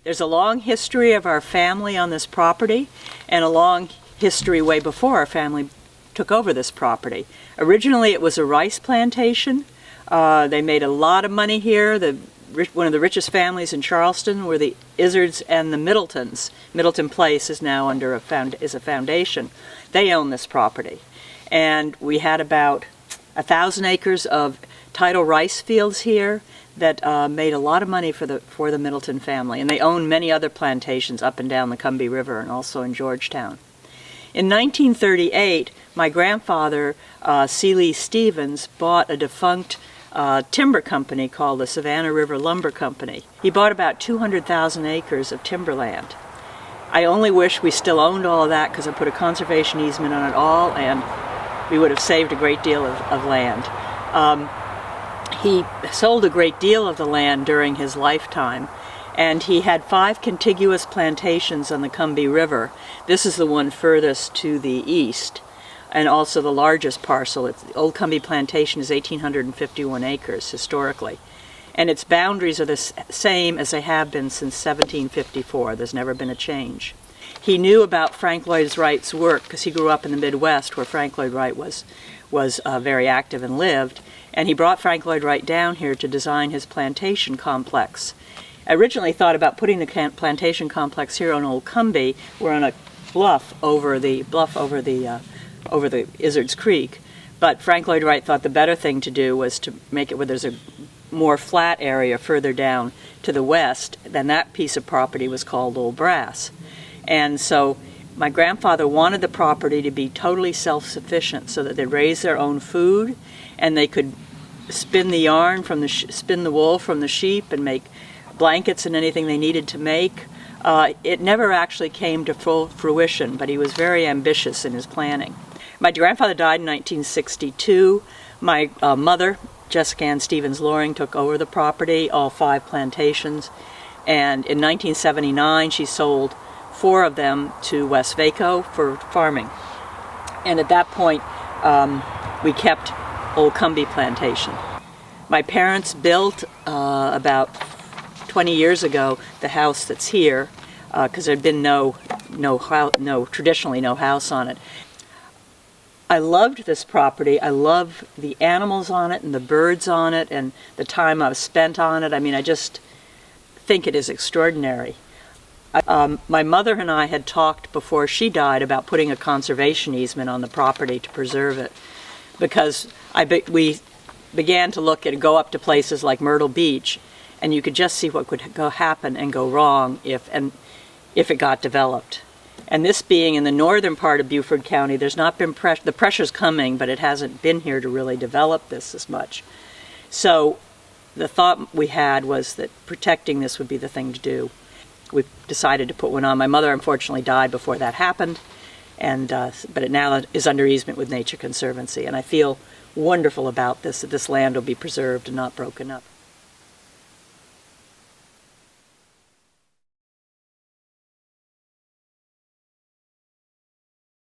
There's a long history of our family on this property, and a long history way before our family took over this property. Originally it was a rice plantation. They made a lot of money here. One of the richest families in Charleston were the Izzards and the Middletons. Middleton Place is now under a foundation. They own this property. And we had about 1,000 acres of tidal rice fields here that made a lot of money for the Middleton family. And they own many other plantations up and down the Combahee River and also in Georgetown. In 1938, my grandfather, C. Stevens, bought a defunct timber company called the Savannah River Lumber Company. He bought about 200,000 acres of timberland. I only wish we still owned all of that, because I put a conservation easement on it all, and we would have saved a great deal of land. He sold a great deal of the land during his lifetime, and he had 5 contiguous plantations on the Combahee River. This is the one furthest to the east, and also the largest parcel. Old Combahee Plantation is 1,851 acres historically, and its boundaries are the same as they have been since 1754. There's never been a change. He knew about Frank Lloyd Wright's work because he grew up in the Midwest, where Frank Lloyd Wright was very active and lived, and he brought Frank Lloyd Wright down here to design his plantation complex. I originally thought about putting the plantation complex here on Old Combahee. We're on a bluff over the Izzards Creek, but Frank Lloyd Wright thought the better thing to do was to make it where there's a more flat area further down to the west. Then that piece of property was called Old Brass. And so my grandfather wanted the property to be totally self-sufficient, so that they'd raise their own food and they could spin the yarn from spin the wool from the sheep and make blankets and anything they needed to make. It never actually came to full fruition, but he was very ambitious in his planning. My grandfather died in 1962. My mother, Jessica Ann Stevens Loring, took over the property, all 5 plantations, and in 1979 she sold 4 of them to West Vaco for farming. And at that point we kept Old Combahee Plantation. My parents built about 20 years ago the house that's here, because there'd been traditionally no house on it. I loved this property. I love the animals on it and the birds on it and the time I've spent on it. I mean, I just think it is extraordinary. My mother and I had talked before she died about putting a conservation easement on the property to preserve it, because we began to look and go up to places like Myrtle Beach, and you could just see what could happen and go wrong if it got developed. And this being in the northern part of Beaufort County, there's not been pressure. The pressure's coming, but it hasn't been here to really develop this as much. So the thought we had was that protecting this would be the thing to do. We decided to put one on. My mother unfortunately died before that happened, and but it now is under easement with Nature Conservancy, and I feel wonderful about this, that this land will be preserved and not broken up.